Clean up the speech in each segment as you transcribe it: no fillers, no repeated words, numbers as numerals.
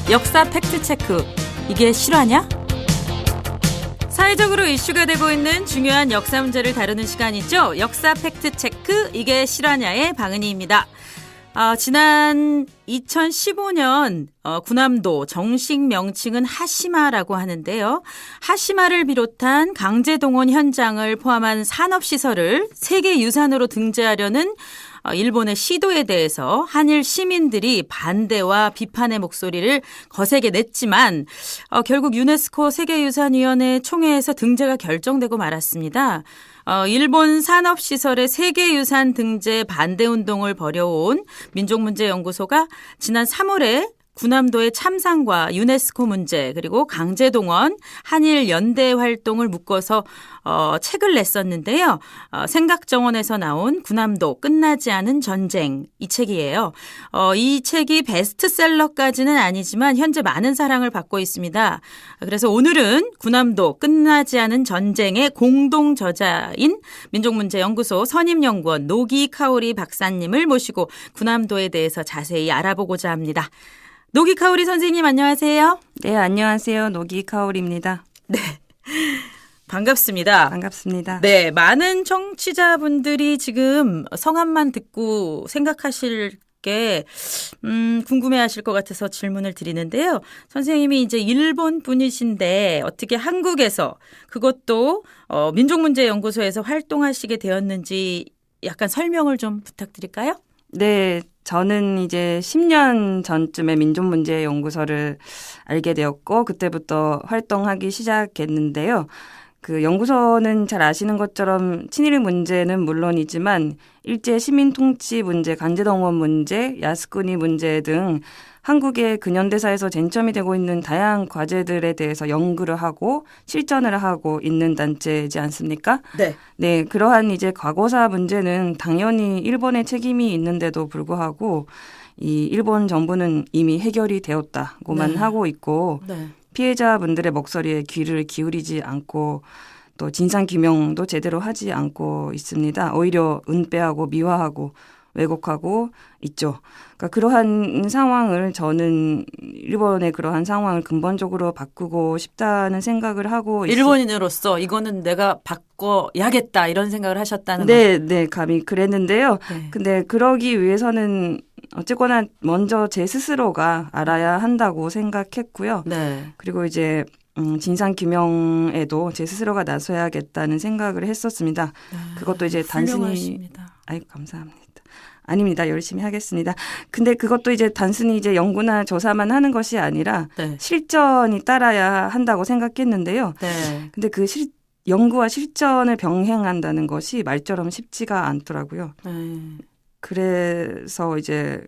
역사 팩트체크. 이게 실화냐? 사회적으로 이슈가 되고 있는 중요한 역사 문제를 다루는 시간이죠. 역사 팩트체크. 이게 실화냐의 방은희입니다. 지난 2015년 군함도 정식 명칭은 하시마라고 하는데요. 하시마를 비롯한 강제동원 현장을 포함한 산업시설을 세계유산으로 등재하려는 일본의 시도에 대해서 한일 시민들이 반대와 비판의 목소리를 거세게 냈지만 결국 유네스코 세계유산위원회 총회에서 등재가 결정되고 말았습니다. 일본 산업시설의 세계유산 등재 반대운동을 벌여온 민족문제연구소가 지난 3월에 군함도의 참상과 유네스코 문제 그리고 강제동원 한일 연대 활동을 묶어서 책을 냈었는데요. 생각정원에서 나온 군함도 끝나지 않은 전쟁 이 책이에요. 이 책이 베스트셀러까지는 아니지만 현재 많은 사랑을 받고 있습니다. 그래서 오늘은 군함도 끝나지 않은 전쟁의 공동 저자인 민족문제연구소 선임연구원 노기 카오리 박사님을 모시고 군함도에 대해서 자세히 알아보고자 합니다. 노기 카오리 선생님 안녕하세요. 네, 안녕하세요. 노기 카오리입니다. 네. 반갑습니다. 반갑습니다. 네, 많은 청취자분들이 지금 성함만 듣고 생각하실 게 궁금해하실 것 같아서 질문을 드리는데요. 선생님이 이제 일본 분이신데 어떻게 한국에서 그것도 민족문제연구소에서 활동하시게 되었는지 약간 설명을 좀 부탁드릴까요? 네, 저는 이제 10년 전쯤에 민족문제연구소를 알게 되었고 그때부터 활동하기 시작했는데요. 그 연구소는 잘 아시는 것처럼 친일 문제는 물론이지만 일제 시민 통치 문제, 강제동원 문제, 야스쿠니 문제 등 한국의 근현대사에서 쟁점이 되고 있는 다양한 과제들에 대해서 연구를 하고 실전을 하고 있는 단체이지 않습니까? 네. 네, 그러한 이제 과거사 문제는 당연히 일본의 책임이 있는데도 불구하고 이 일본 정부는 이미 해결이 되었다고만 네. 하고 있고 네. 피해자분들의 목소리에 귀를 기울이지 않고 또 진상규명도 제대로 하지 않고 있습니다. 오히려 은폐하고 미화하고 왜곡하고 있죠. 그러니까 그러한 상황을 저는 일본의 그러한 상황을 근본적으로 바꾸고 싶다는 생각을 하고 일본인으로서 이거는 내가 바꿔야겠다 이런 생각을 하셨다는 네, 네, 감히 그랬는데요. 네. 근데 그러기 위해서는 어쨌거나 먼저 제 스스로가 알아야 한다고 생각했고요. 네. 그리고 이제 진상규명에도 제 스스로가 나서야겠다는 생각을 했었습니다. 그것도 이제 단순히 훌륭하십니다. 아이고 감사합니다. 아닙니다. 열심히 하겠습니다. 근데 그것도 이제 단순히 이제 연구나 조사만 하는 것이 아니라 네. 실전이 따라야 한다고 생각했는데요. 네. 근데 그 연구와 실전을 병행한다는 것이 말처럼 쉽지가 않더라고요. 네. 그래서 이제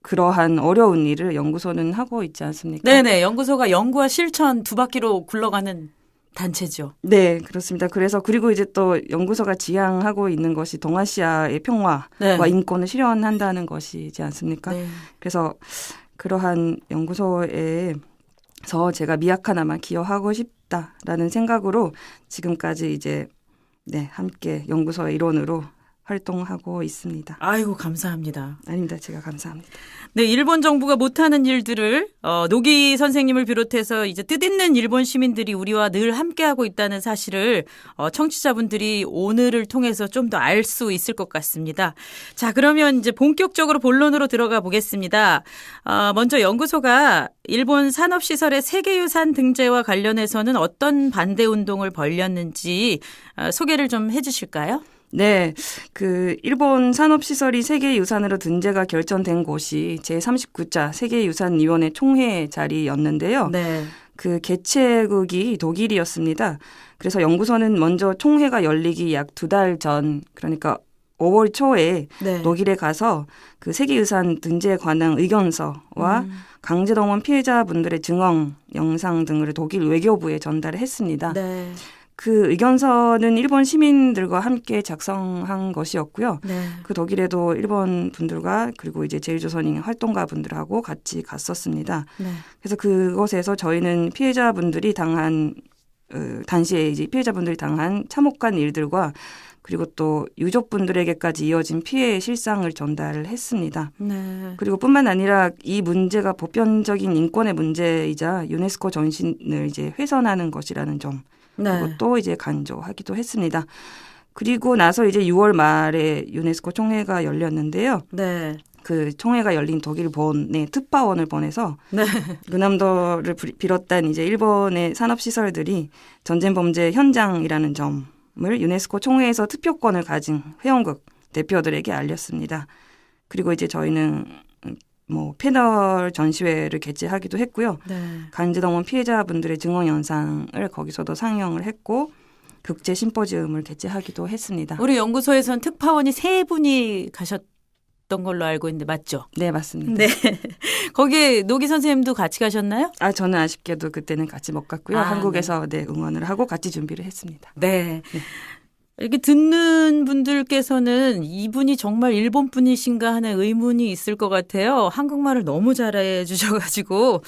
그러한 어려운 일을 연구소는 하고 있지 않습니까? 네네. 연구소가 연구와 실천 두 바퀴로 굴러가는 단체죠. 네, 그렇습니다. 그래서 그리고 이제 또 연구소가 지향하고 있는 것이 동아시아의 평화와 네. 인권을 실현한다는 것이지 않습니까? 네. 그래서 그러한 연구소에서 제가 미약하나마 기여하고 싶다라는 생각으로 지금까지 이제 함께 연구소의 일원으로 활동하고 있습니다. 아이고 감사합니다. 아닙니다. 제가 감사합니다. 네, 일본 정부가 못하는 일들을 노기 선생님을 비롯해서 이제 뜻있는 일본 시민들이 우리와 늘 함께하고 있다는 사실을 청취자분들이 오늘을 통해서 좀 더 알 수 있을 것 같습니다. 자, 그러면 이제 본격적으로 본론으로 들어가 보겠습니다. 먼저 연구소가 일본 산업시설의 세계유산 등재와 관련해서는 어떤 반대 운동을 벌였는지 소개를 좀 해주실까요? 네, 그 일본 산업시설이 세계유산으로 등재가 결정된 곳이 제39차 세계유산위원회 총회 자리였는데요. 네. 그 개최국이 독일이었습니다. 그래서 연구소는 먼저 총회가 열리기 약 2달 전, 그러니까 5월 초에 네. 독일에 가서 그 세계유산 등재에 관한 의견서와 강제동원 피해자분들의 증언 영상 등을 독일 외교부에 전달을 했습니다. 네. 그 의견서는 일본 시민들과 함께 작성한 것이었고요. 네. 그 독일에도 일본 분들과 그리고 이제 제일조선인 활동가 분들하고 같이 갔었습니다. 네. 그래서 그곳에서 저희는 피해자분들이 당한 당시에 이제 피해자분들이 당한 참혹한 일들과 그리고 또 유족분들에게까지 이어진 피해의 실상을 전달을 했습니다. 네. 그리고 뿐만 아니라 이 문제가 보편적인 인권의 문제이자 유네스코 전신을 이제 훼손하는 것이라는 점 네. 그것도 이제 강조하기도 했습니다. 그리고 나서 이제 6월 말에 유네스코 총회가 열렸는데요. 네. 그 총회가 열린 독일 본에 특파원을 보내서 네. 군함도를 비롯한 이제 일본의 산업 시설들이 전쟁 범죄 현장이라는 점을 유네스코 총회에서 투표권을 가진 회원국 대표들에게 알렸습니다. 그리고 이제 저희는 뭐 패널 전시회를 개최하기도 했고요. 네. 간지동원 피해자분들의 증언 영상을 거기서도 상영을 했고 국제 심포지움을 개최하기도 했습니다. 우리 연구소에서는 특파원이 3분이 가셨던 걸로 알고 있는데 맞죠? 네, 맞습니다. 네. 거기에 노기 선생님도 같이 가셨나요? 저는 아쉽게도 그때는 같이 못 갔고요. 한국에서 네, 응원을 하고 같이 준비를 했습니다. 네. 이렇게 듣는 분들께서는 이분이 정말 일본 분이신가 하는 의문이 있을 것 같아요. 한국말을 너무 잘해 주셔가지고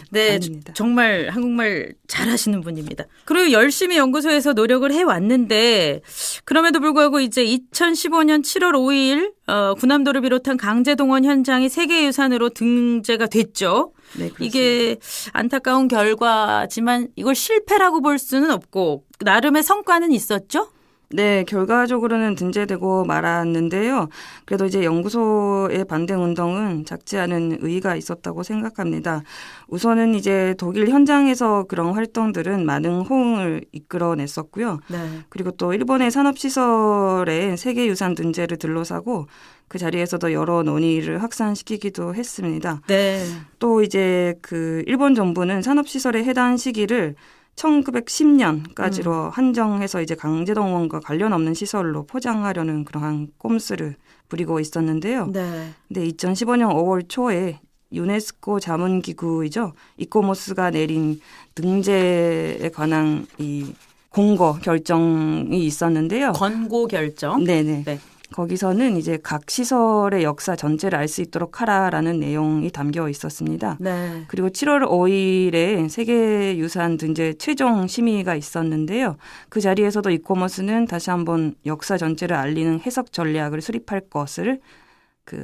네, 아닙니다. 정말 한국말 잘하시는 분입니다. 그리고 열심히 연구소에서 노력을 해왔는데 그럼에도 불구하고 이제 2015년 7월 5일 군함도를 비롯한 강제동원 현장이 세계유산으로 등재가 됐죠. 네, 그렇습니다. 이게 안타까운 결과지만 이걸 실패라고 볼 수는 없고 나름의 성과는 있었죠? 네, 결과적으로는 등재되고 말았는데요. 그래도 이제 연구소의 반대 운동은 작지 않은 의의가 있었다고 생각합니다. 우선은 이제 독일 현장에서 그런 활동들은 많은 호응을 이끌어냈었고요. 네. 그리고 또 일본의 산업시설의 세계유산 등재를 둘러싸고 그 자리에서도 여러 논의를 확산시키기도 했습니다. 네. 또 이제 그 일본 정부는 산업시설에 해당 시기를 1910년까지로 한정해서 이제 강제동원과 관련 없는 시설로 포장하려는 그러한 꼼수를 부리고 있었는데요. 네. 근데 2015년 5월 초에 유네스코 자문기구이죠. 이코모스가 내린 등재에 관한 이 공고 결정이 있었는데요. 권고 결정. 네네. 네. 거기서는 이제 각 시설의 역사 전체를 알 수 있도록 하라라는 내용이 담겨 있었습니다. 네. 그리고 7월 5일에 세계유산 등재 최종 심의가 있었는데요. 그 자리에서도 이코머스는 다시 한번 역사 전체를 알리는 해석 전략을 수립할 것을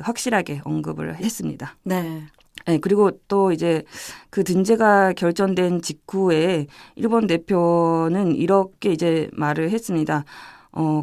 확실하게 언급을 했습니다. 네. 네, 그리고 또 이제 그 등재가 결정된 직후에 일본 대표는 이렇게 이제 말을 했습니다.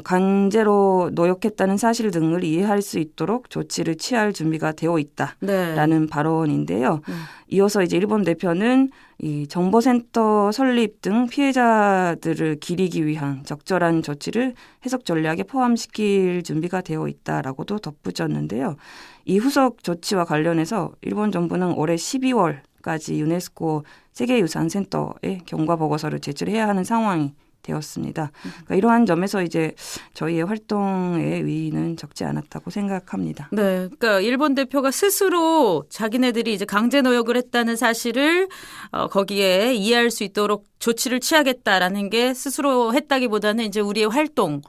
강제로 노역했다는 사실 등을 이해할 수 있도록 조치를 취할 준비가 되어 있다라는 네. 발언인데요. 이어서 이제 일본 대표는 이 정보센터 설립 등 피해자들을 기리기 위한 적절한 조치를 해석 전략에 포함시킬 준비가 되어 있다라고도 덧붙였는데요. 이 후속 조치와 관련해서 일본 정부는 올해 12월까지 유네스코 세계유산센터에 경과 보고서를 제출해야 하는 상황이 되었습니다. 그러니까 이러한 점에서 이제 저희의 활동의 의의는 적지 않았다고 생각합니다. 네. 그러니까 일본 대표가 스스로 자기네들이 이제 강제 노역을 했다는 사실을 거기에 이해할 수 있도록 조치를 취하겠다라는 게 스스로 했다기보다는 이제 우리의 활동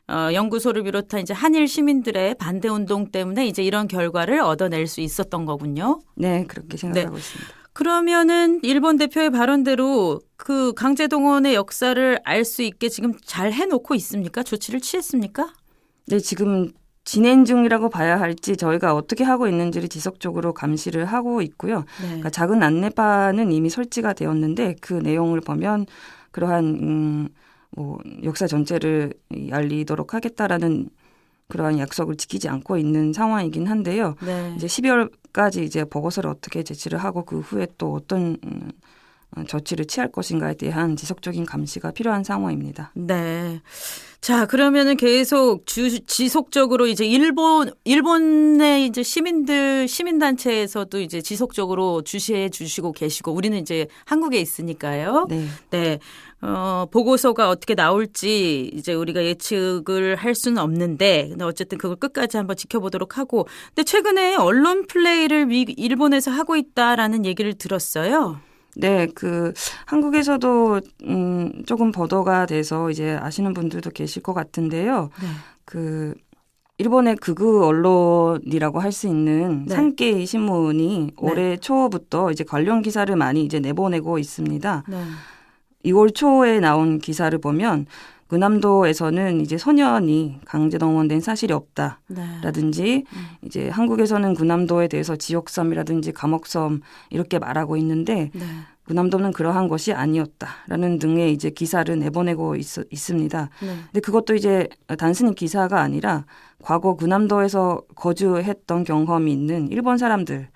연구소를 비롯한 이제 한일 시민들의 반대 운동 때문에 이제 이런 결과를 얻어낼 수 있었던 거군요. 네, 그렇게 생각하고 있습니다. 그러면은 일본 대표의 발언대로 그 강제동원의 역사를 알 수 있게 지금 잘 해놓고 있습니까? 조치를 취했습니까? 네, 지금 진행 중이라고 봐야 할지 저희가 어떻게 하고 있는지를 지속적으로 감시를 하고 있고요. 네. 그러니까 작은 안내판은 이미 설치가 되었는데 그 내용을 보면 그러한 역사 전체를 알리도록 하겠다라는 그러한 약속을 지키지 않고 있는 상황이긴 한데요. 네. 이제 12월까지 이제 보고서를 어떻게 제출을 하고 그 후에 또 어떤 조치를 취할 것인가에 대한 지속적인 감시가 필요한 상황입니다. 네. 자, 그러면은 계속 지속적으로 이제 일본의 이제 시민단체에서도 이제 지속적으로 주시해 주시고 계시고 우리는 이제 한국에 있으니까요. 네. 네. 보고서가 어떻게 나올지 이제 우리가 예측을 할 수는 없는데, 근데 어쨌든 그걸 끝까지 한번 지켜보도록 하고. 근데 최근에 언론 플레이를 일본에서 하고 있다라는 얘기를 들었어요. 네, 한국에서도 조금 보도가 돼서 이제 아시는 분들도 계실 것 같은데요. 네. 일본의 극우 언론이라고 할 수 있는 네. 산케이 신문이 네. 올해 초부터 이제 관련 기사를 많이 이제 내보내고 있습니다. 네. 2월 초에 나온 기사를 보면 군함도에서는 이제 소년이 강제 동원된 사실이 없다라든지 네. 이제 한국에서는 군함도에 대해서 지옥섬이라든지 감옥섬 이렇게 말하고 있는데 네. 군함도는 그러한 것이 아니었다라는 등의 이제 기사를 내보내고 있습니다. 네. 근데 그것도 이제 단순히 기사가 아니라 과거 군함도에서 거주했던 경험이 있는 일본 사람들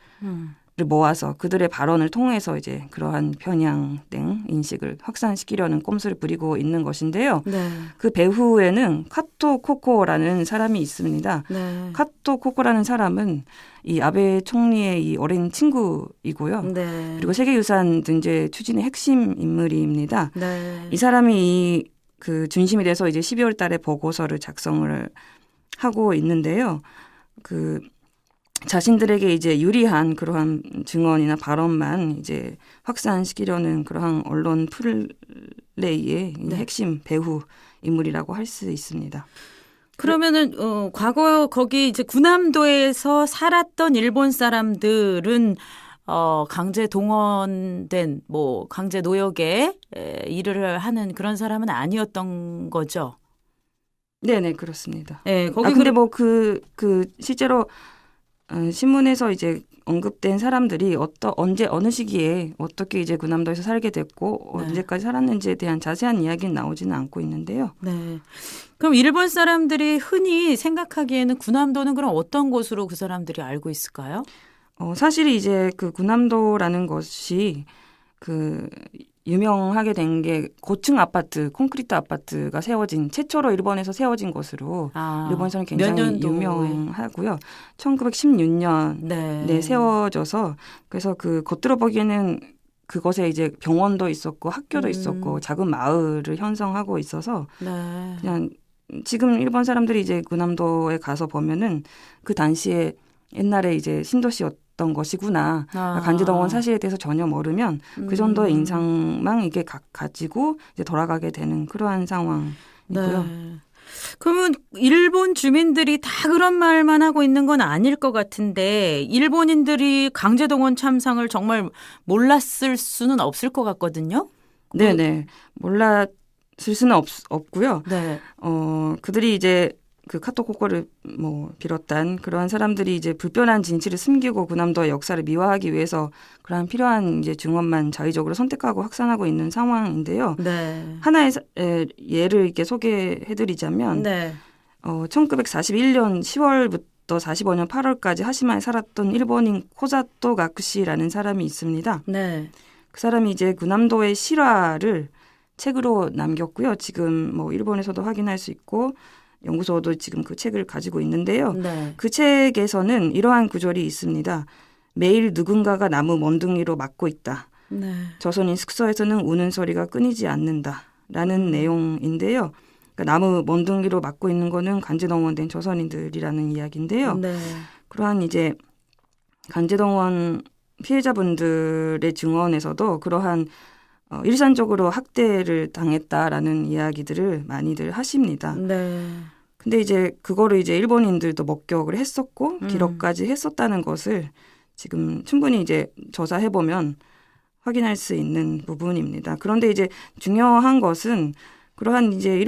를 모아서 그들의 발언을 통해서 이제 그러한 편향된 인식을 확산시키려는 꼼수를 부리고 있는 것인데요. 네. 그 배후에는 카토 코코라는 사람이 있습니다. 네. 카토 코코라는 사람은 이 아베 총리의 이 어린 친구이고요. 네. 그리고 세계유산 등재 추진의 핵심 인물입니다. 네. 이 사람이 이 그 중심이 돼서 이제 12월 달에 보고서를 작성을 하고 있는데요. 그 자신들에게 이제 유리한 그러한 증언이나 발언만 이제 확산시키려는 그러한 언론 플레이의 네. 핵심 배후 인물이라고 할 수 있습니다. 그러면은 과거 거기 이제 군함도에서 살았던 일본 사람들은 강제 동원된 뭐 강제 노역에 일을 하는 그런 사람은 아니었던 거죠. 네네 그렇습니다. 네, 거기 근데 뭐 그 실제로 신문에서 이제 언급된 사람들이 언제 어느 시기에 어떻게 이제 군함도에서 살게 됐고 네. 언제까지 살았는지에 대한 자세한 이야기는 나오지는 않고 있는데요. 네. 그럼 일본 사람들이 흔히 생각하기에는 군함도는 그럼 어떤 곳으로 그 사람들이 알고 있을까요? 사실 이제 그 군함도라는 것이 그 유명하게 된 게 고층 아파트, 콘크리트 아파트가 세워진 최초로 일본에서 세워진 곳으로 일본에서는 굉장히 유명하고요. 1916년에 세워져서 그래서 그 겉으로 보기에는 그곳에 이제 병원도 있었고 학교도 있었고 작은 마을을 형성하고 있어서 네. 그냥 지금 일본 사람들이 이제 군함도에 가서 보면은 그 당시에 옛날에 이제 신도시였던 것이구나. 간지동원 사실에 대해서 전혀 모르면 그 정도의 인상만 이게 가지고 이제 돌아가게 되는 그러한 상황이고요. 네. 그러면 일본 주민들이 다 그런 말만 하고 있는 건 아닐 것 같은데 일본인들이 강제동원 참상을 정말 몰랐을 수는 없을 것 같거든요. 네네. 몰랐을 수는 없고요. 네. 그들이 이제 그 카토코코를 뭐 비롯한 그러한 사람들이 이제 불편한 진실을 숨기고 군함도의 역사를 미화하기 위해서 그러한 필요한 이제 증언만 자의적으로 선택하고 확산하고 있는 상황인데요. 네. 하나의 예를 이렇게 소개해드리자면, 네. 1941년 10월부터 45년 8월까지 하시마에 살았던 일본인 코자토 가쿠시라는 사람이 있습니다. 네. 그 사람이 이제 군함도의 실화를 책으로 남겼고요. 지금 뭐 일본에서도 확인할 수 있고. 연구소도 지금 그 책을 가지고 있는데요. 네. 그 책에서는 이러한 구절이 있습니다. 매일 누군가가 나무 멍둥이로 맞고 있다. 네. 조선인 숙소에서는 우는 소리가 끊이지 않는다라는 내용인데요. 그러니까 나무 멍둥이로 맞고 있는 거는 간제동원된 조선인들이라는 이야기인데요. 네. 그러한 이제 간제동원 피해자분들의 증언에서도 그러한 일산적으로 학대를 당했다라는 이야기들을 많이들 하십니다. 네. 근데 이제 그거를 이제 일본인들도 목격을 했었고 기록까지 했었다는 것을 지금 충분히 이제 조사해 보면 확인할 수 있는 부분입니다. 그런데 이제 중요한 것은 그러한 이제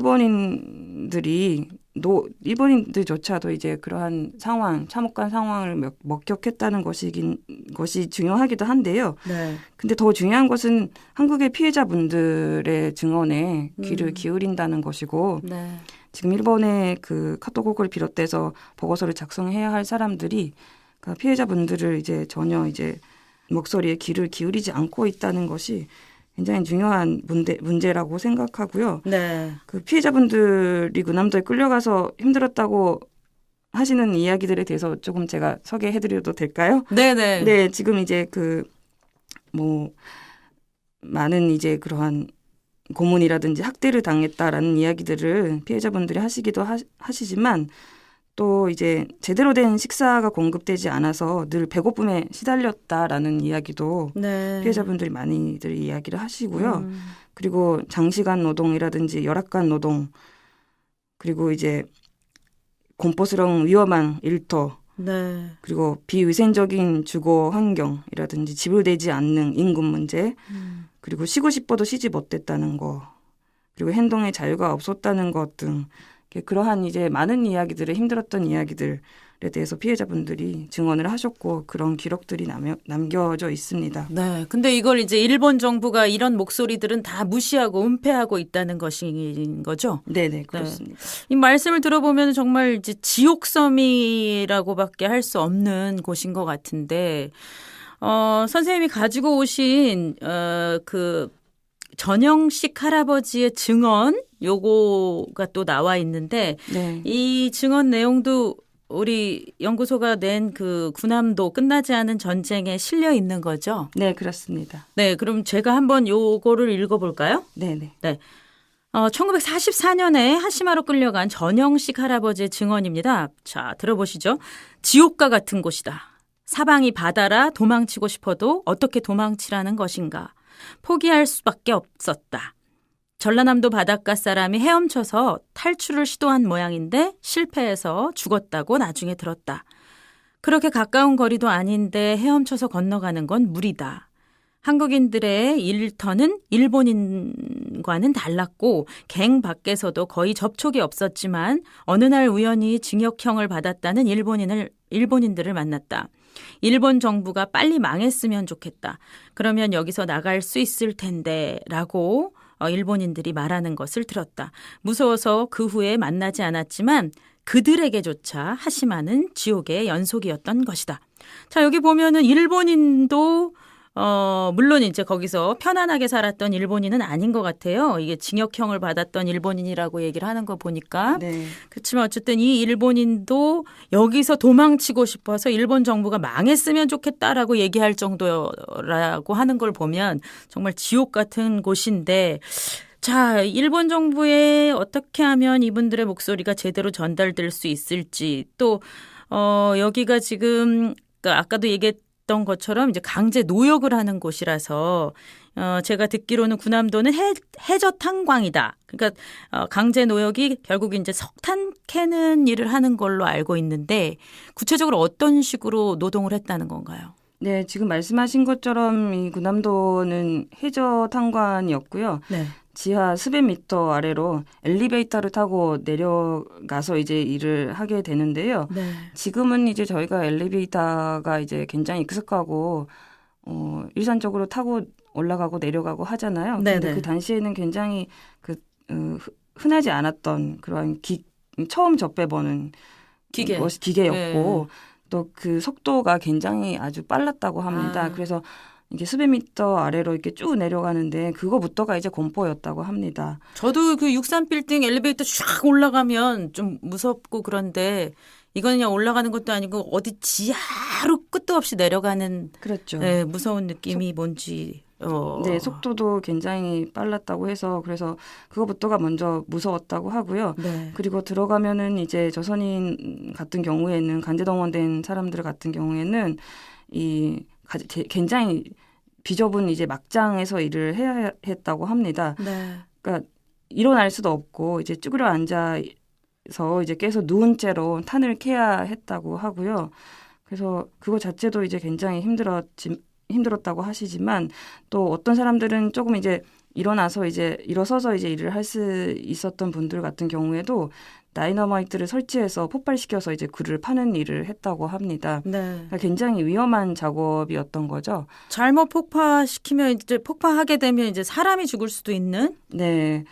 일본인들조차도 이제 그러한 상황, 참혹한 상황을 목격했다는 것이 중요하기도 한데요. 네. 근데 더 중요한 것은 한국의 피해자분들의 증언에 귀를 기울인다는 것이고, 네. 지금 일본의 그 카토고를 비롯해서 보고서를 작성해야 할 사람들이 그 피해자분들을 이제 전혀 이제 목소리에 귀를 기울이지 않고 있다는 것이 굉장히 중요한 문제라고 생각하고요. 네. 그 피해자분들이 군함도에 끌려가서 힘들었다고 하시는 이야기들에 대해서 조금 제가 소개해드려도 될까요? 네네. 네, 지금 이제 많은 이제 그러한 고문이라든지 학대를 당했다라는 이야기들을 피해자분들이 하시기도 하시지만 또 이제 제대로 된 식사가 공급되지 않아서 늘 배고픔에 시달렸다라는 이야기도 네. 피해자분들이 많이들 이야기를 하시고요. 그리고 장시간 노동이라든지 열악한 노동, 그리고 이제 공포스러운 위험한 일터, 네. 그리고 비위생적인 주거 환경이라든지 지불되지 않는 임금 문제, 그리고 쉬고 싶어도 쉬지 못했다는 거, 그리고 행동의 자유가 없었다는 것 등 그러한 이제 많은 이야기들을 힘들었던 이야기들에 대해서 피해자분들이 증언을 하셨고 그런 기록들이 남겨져 있습니다. 네. 근데 이걸 이제 일본 정부가 이런 목소리들은 다 무시하고 은폐하고 있다는 것인 거죠? 네네, 그렇습니다. 이 말씀을 들어보면 정말 이제 지옥섬이라고밖에 할 수 없는 곳인 것 같은데, 선생님이 가지고 오신, 그, 전영식 할아버지의 증언, 요거가 또 나와 있는데, 네. 이 증언 내용도 우리 연구소가 낸 그 군함도 끝나지 않은 전쟁에 실려 있는 거죠? 네, 그렇습니다. 네, 그럼 제가 한번 요거를 읽어볼까요? 네네. 네. 1944년에 하시마로 끌려간 전영식 할아버지의 증언입니다. 자, 들어보시죠. 지옥과 같은 곳이다. 사방이 바다라 도망치고 싶어도 어떻게 도망치라는 것인가. 포기할 수밖에 없었다. 전라남도 바닷가 사람이 헤엄쳐서 탈출을 시도한 모양인데 실패해서 죽었다고 나중에 들었다. 그렇게 가까운 거리도 아닌데 헤엄쳐서 건너가는 건 무리다. 한국인들의 일터는 일본인과는 달랐고 갱 밖에서도 거의 접촉이 없었지만 어느 날 우연히 징역형을 받았다는 일본인들을 만났다. 일본 정부가 빨리 망했으면 좋겠다. 그러면 여기서 나갈 수 있을 텐데 라고 일본인들이 말하는 것을 들었다. 무서워서 그 후에 만나지 않았지만 그들에게조차 하시마는 지옥의 연속이었던 것이다. 자, 여기 보면은 일본인도 물론 이제 거기서 편안하게 살았던 일본인은 아닌 것 같아요. 이게 징역형을 받았던 일본인이라고 얘기를 하는 거 보니까. 네. 그렇지만 어쨌든 이 일본인도 여기서 도망치고 싶어서 일본 정부가 망했으면 좋겠다라고 얘기할 정도라고 하는 걸 보면 정말 지옥 같은 곳인데 자, 일본 정부에 어떻게 하면 이분들의 목소리가 제대로 전달될 수 있을지 또 여기가 지금 그러니까 아까도 얘기했던 것처럼 이제 강제 노역을 하는 곳이라서 제가 듣기로는 군함도는 해저 탄광이다. 그러니까 강제 노역이 결국 이제 석탄 캐는 일을 하는 걸로 알고 있는데 구체적으로 어떤 식으로 노동을 했다는 건가요? 네, 지금 말씀하신 것처럼 이 군함도는 해저 탄광이었고요. 네. 지하 수백 미터 아래로 엘리베이터를 타고 내려가서 이제 일을 하게 되는데요. 네. 지금은 이제 저희가 엘리베이터가 이제 굉장히 익숙하고 일산적으로 타고 올라가고 내려가고 하잖아요. 네네. 근데 그 당시에는 굉장히 흔하지 않았던 그런 처음 접해보는 기계였고 네. 또 그 속도가 굉장히 아주 빨랐다고 합니다. 그래서 이게 수백 미터 아래로 이렇게 쭉 내려가는데 그거부터가 이제 공포였다고 합니다. 저도 그 63빌딩 엘리베이터 쫙 올라가면 좀 무섭고 그런데 이건 그냥 올라가는 것도 아니고 어디 지하로 끝도 없이 내려가는 그렇죠. 네, 무서운 느낌이 뭔지. 네, 속도도 굉장히 빨랐다고 해서 그래서 그거부터가 먼저 무서웠다고 하고요. 네. 그리고 들어가면은 이제 조선인 같은 경우에는 간제동원된 사람들 같은 경우에는 굉장히 비좁은 이제 막장에서 일을 해야 했다고 합니다. 네. 그러니까 일어날 수도 없고 이제 쭈그려 앉아서 이제 계속 누운 채로 탄을 캐야 했다고 하고요. 그래서 그거 자체도 이제 굉장히 힘들었다고 하시지만 또 어떤 사람들은 조금 이제 일어서서 이제 일을 할 수 있었던 분들 같은 경우에도 다이너마이트를 설치해서 폭발시켜서 이제 굴을 파는 일을 했다고 합니다. 네. 그러니까 굉장히 위험한 작업이었던 거죠. 잘못 폭파시키면 이제 폭파하게 되면 이제 사람이 죽을 수도 있는? 네.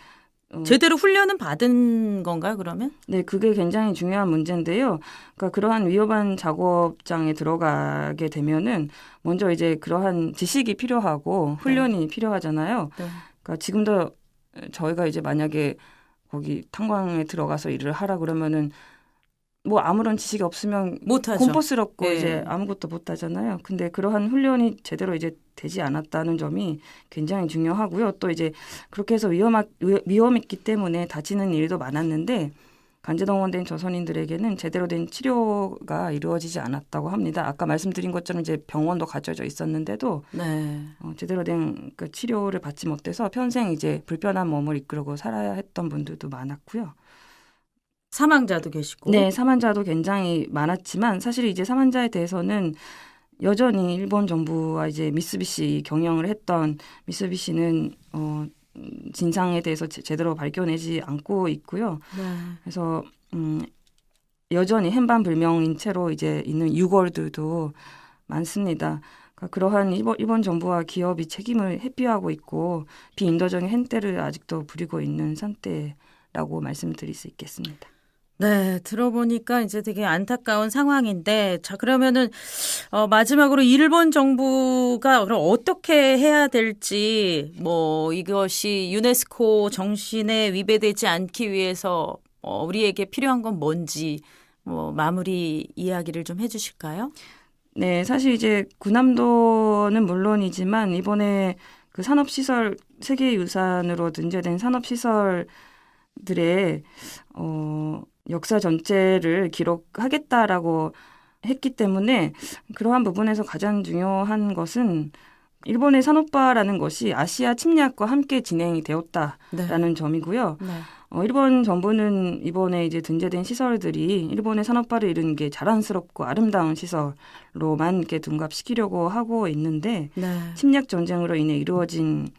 제대로 훈련은 받은 건가요, 그러면? 네, 그게 굉장히 중요한 문제인데요. 그러니까 그러한 위험한 작업장에 들어가게 되면은 먼저 이제 그러한 지식이 필요하고 훈련이 필요하잖아요. 네. 그러니까 지금도 저희가 이제 만약에 거기 탄광에 들어가서 일을 하라 그러면은 뭐 아무런 지식이 없으면 못하죠. 공포스럽고 네. 이제 아무것도 못 하잖아요. 근데 그러한 훈련이 제대로 이제 되지 않았다는 점이 굉장히 중요하고요. 또 이제 그렇게 해서 위험했기 때문에 다치는 일도 많았는데 간제동원된 조선인들에게는 제대로 된 치료가 이루어지지 않았다고 합니다. 아까 말씀드린 것처럼 이제 병원도 갖춰져 있었는데도 네. 제대로 된 그 치료를 받지 못해서 평생 이제 불편한 몸을 이끌고 살아야 했던 분들도 많았고요. 사망자도 계시고. 네, 사망자도 굉장히 많았지만 사실 이제 사망자에 대해서는 여전히 일본 정부와 이제 미쓰비시 경영을 했던 미쓰비시는 진상에 대해서 제대로 밝혀내지 않고 있고요. 네. 그래서 여전히 행방불명인 채로 이제 있는 유골들도 많습니다. 그러니까 그러한 일본 정부와 기업이 책임을 회피하고 있고 비인도적인 행태를 아직도 부리고 있는 상태라고 말씀드릴 수 있겠습니다. 네, 들어보니까 이제 되게 안타까운 상황인데, 자, 그러면은, 마지막으로 일본 정부가 그럼 어떻게 해야 될지, 뭐, 이것이 유네스코 정신에 위배되지 않기 위해서, 우리에게 필요한 건 뭔지, 뭐, 마무리 이야기를 좀 해주실까요? 네, 사실 이제 군함도는 물론이지만 이번에 그 산업시설, 세계유산으로 등재된 산업시설들의, 역사 전체를 기록하겠다라고 했기 때문에 그러한 부분에서 가장 중요한 것은 일본의 산업화라는 것이 아시아 침략과 함께 진행이 되었다라는 점이고요. 네. 일본 정부는 이번에 이제 등재된 시설들이 일본의 산업화를 이룬 게 자랑스럽고 아름다운 시설로만 이렇게 둔갑시키려고 하고 있는데 네. 침략 전쟁으로 인해 이루어진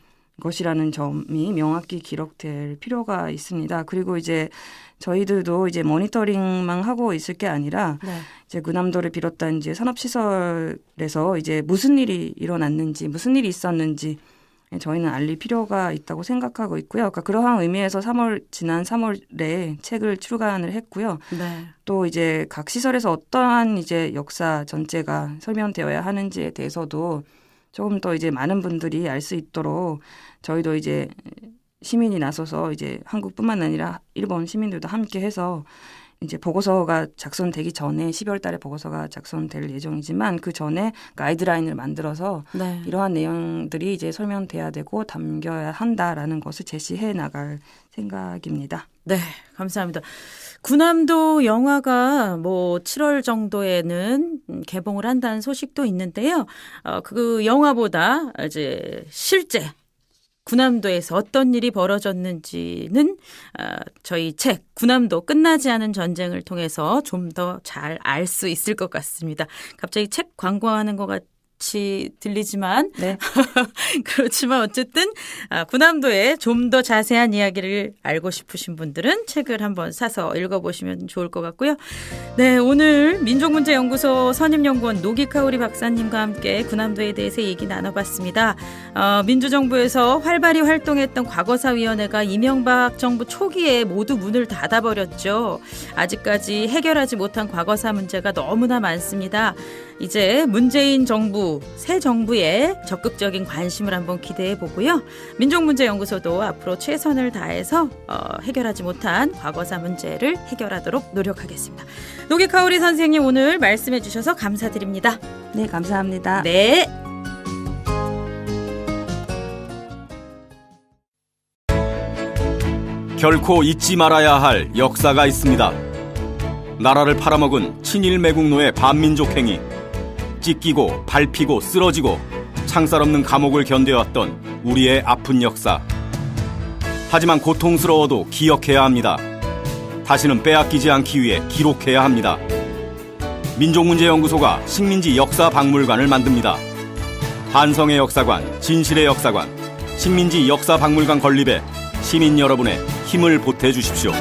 것이라는 점이 명확히 기록될 필요가 있습니다. 그리고 이제 저희들도 이제 모니터링만 하고 있을 게 아니라 네. 이제 군함도를 비롯한 이제 산업시설에서 이제 무슨 일이 일어났는지, 무슨 일이 있었는지 저희는 알릴 필요가 있다고 생각하고 있고요. 그러니까 그러한 의미에서 지난 3월에 책을 출간을 했고요. 네. 또 이제 각 시설에서 어떠한 이제 역사 전체가 설명되어야 하는지에 대해서도 조금 더 이제 많은 분들이 알 수 있도록 저희도 이제 시민이 나서서 이제 한국뿐만 아니라 일본 시민들도 함께 해서 이제 보고서가 작성되기 전에 12월 달에 보고서가 작성될 예정이지만 그 전에 가이드라인을 만들어서 네. 이러한 내용들이 이제 설명돼야 되고 담겨야 한다라는 것을 제시해 나갈 생각입니다. 네, 감사합니다. 군함도 영화가 뭐 7월 정도에는 개봉을 한다는 소식도 있는데요. 그 영화보다 이제 실제 군함도에서 어떤 일이 벌어졌는지는 저희 책 군함도 끝나지 않은 전쟁을 통해서 좀 더 잘 알 수 있을 것 같습니다. 갑자기 책 광고하는 것 같이 들리지만 네. 그렇지만 어쨌든 군함도의 좀 더 자세한 이야기를 알고 싶으신 분들은 책을 한번 사서 읽어보시면 좋을 것 같고요. 네, 오늘 민족문제연구소 선임연구원 노기카오리 박사님과 함께 군함도에 대해서 얘기 나눠봤습니다. 민주정부에서 활발히 활동했던 과거사위원회가 이명박 정부 초기에 모두 문을 닫아버렸죠. 아직까지 해결하지 못한 과거사 문제가 너무나 많습니다. 이제 문재인 정부, 새 정부에 적극적인 관심을 한번 기대해 보고요. 민족문제연구소도 앞으로 최선을 다해서 해결하지 못한 과거사 문제를 해결하도록 노력하겠습니다. 노기카오리 선생님 오늘 말씀해 주셔서 감사드립니다. 네, 감사합니다. 네. 결코 잊지 말아야 할 역사가 있습니다. 나라를 팔아먹은 친일 매국노의 반민족 행위, 찢기고 밟히고 쓰러지고 창살 없는 감옥을 견뎌왔던 우리의 아픈 역사. 하지만 고통스러워도 기억해야 합니다. 다시는 빼앗기지 않기 위해 기록해야 합니다. 민족문제연구소가 식민지 역사박물관을 만듭니다. 한성의 역사관, 진실의 역사관, 식민지 역사박물관 건립에 시민 여러분의 힘을 보태주십시오.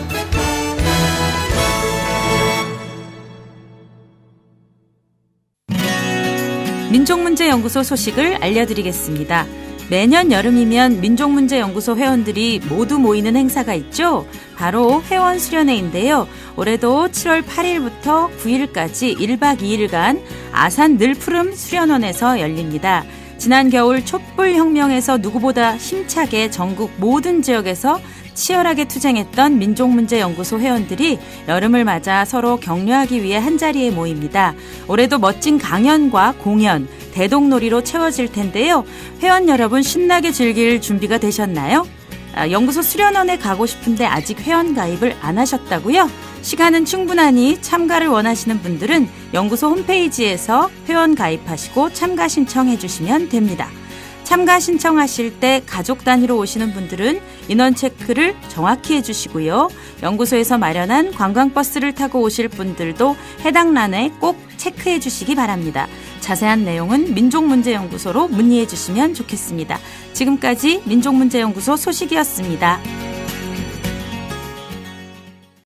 민족문제연구소 소식을 알려드리겠습니다. 매년 여름이면 민족문제연구소 회원들이 모두 모이는 행사가 있죠. 바로 회원 수련회인데요. 올해도 7월 8일부터 9일까지 1박 2일간 아산 늘푸름 수련원에서 열립니다. 지난 겨울 촛불혁명에서 누구보다 힘차게 전국 모든 지역에서 치열하게 투쟁했던 민족문제연구소 회원들이 여름을 맞아 서로 격려하기 위해 한자리에 모입니다. 올해도 멋진 강연과 공연, 대동놀이로 채워질 텐데요. 회원 여러분 신나게 즐길 준비가 되셨나요? 연구소 수련원에 가고 싶은데 아직 회원 가입을 안 하셨다고요? 시간은 충분하니 참가를 원하시는 분들은 연구소 홈페이지에서 회원 가입하시고 참가 신청해 주시면 됩니다. 참가 신청하실 때 가족 단위로 오시는 분들은 인원 체크를 정확히 해주시고요. 연구소에서 마련한 관광버스를 타고 오실 분들도 해당 란에 꼭 체크해 주시기 바랍니다. 자세한 내용은 민족문제연구소로 문의해 주시면 좋겠습니다. 지금까지 민족문제연구소 소식이었습니다.